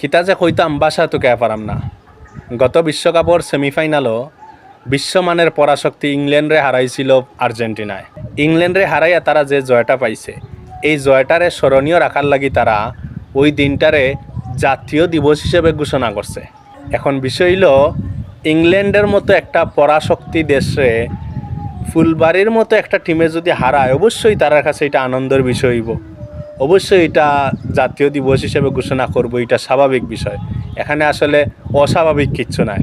কিতা যে কইতাম বাসা তো কে পারাম না। গত বিশ্বকাপের সেমিফাইনালও বিশ্বমানের পরাশক্তি ইংল্যান্ডরে হারাইছিল আর্জেন্টিনায়। ইংল্যান্ডরে হারাইয়া তারা যে জয়টা পাইছে, এই জয়টারে স্মরণীয় রাখার লাগি তারা ওই দিনটারে জাতীয় দিবস হিসেবে ঘোষণা করছে। এখন বিষয় হইল, ইংল্যান্ডের মতো একটা পরাশক্তি দেশে ফুলবাড়ির মতো একটা টিমে যদি হারায়, অবশ্যই তার কাছে এটা আনন্দের বিষয় হইব, অবশ্যই এটা জাতীয় দিবস হিসেবে ঘোষণা করব, এটা স্বাভাবিক বিষয়। এখানে আসলে অস্বাভাবিক কিচ্ছু নাই।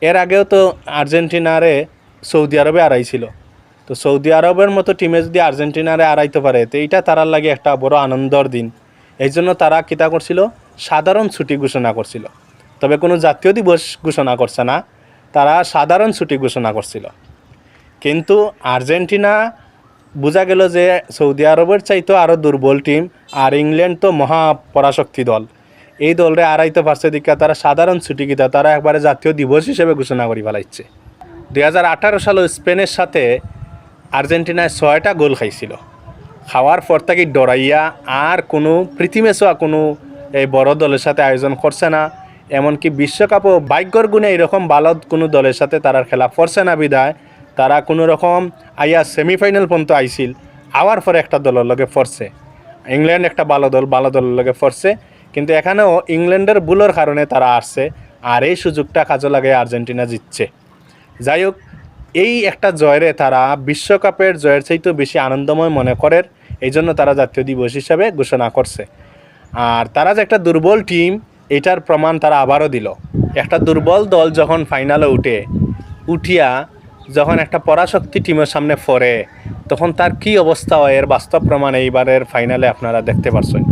এর আগেও তো আর্জেন্টিনারে সৌদি আরবে হারাইছিল, তো সৌদি আরবের মতো টিমে যদি আর্জেন্টিনারে হারাইতে পারে, তো এইটা তারার লাগে একটা বড় আনন্দর দিন। এই জন্য তারা কিতা করছিল, সাধারণ ছুটি ঘোষণা করছিল। তবে কোনো জাতীয় দিবস ঘোষণা করছে না, তারা সাধারণ ছুটি ঘোষণা করছিল। কিন্তু আর্জেন্টিনা বোঝা গেল যে সৌদি আরবের চাইতো আরও দুর্বল টিম, আর ইংল্যান্ড তো মহা পরাশক্তি দল। এই দলরে আড়াইতে পারছে দিকে তারা সাধারণ ছুটি কিতা তারা একবারে জাতীয় দিবস হিসেবে ঘোষণা করি ফেলাইছে। 2018 সালে স্পেনের সাথে আর্জেন্টিনায় 6টা গোল খাইছিল। খাওয়ার পর থেকে ডরাইয়া আর কোনো পৃথিবীতে কোনো এই বড় দলের সাথে আয়োজন করছে না। এমনকি বিশ্বকাপও ভাগ্যর গুণে এরকম ভালো কোনো দলের সাথে তারা খেলা পড়ছে না বিদায় তারা কোনো রকম আইয়া সেমিফাইনাল পর্যন্ত আইছিল। আওয়ার পরে একটা দলের লগে পড়ছে, ইংল্যান্ড একটা ভালো দলের লগে পড়ছে, কিন্তু এখানেও ইংল্যান্ডের ভুলের কারণে তারা আসছে, আর এই সুযোগটা কাজে লাগে আর্জেন্টিনা জিতছে। যাই হোক, এই একটা জয়রে তারা বিশ্বকাপের জয়ের চাইতেও বেশি আনন্দময় মনে করেন, এই জন্য তারা জাতীয় দিবস হিসাবে ঘোষণা করছে। আর তারা যে একটা দুর্বল টিম, এটার প্রমাণ তারা আবারও দিল। একটা দুর্বল দল যখন ফাইনালে উঠিয়া যখন একটা পরাশক্তি টিমের সামনে পড়ে, তখন তার কী অবস্থা হয় এর বাস্তব প্রমাণ এইবারের ফাইনালে আপনারা দেখতে পারছেন।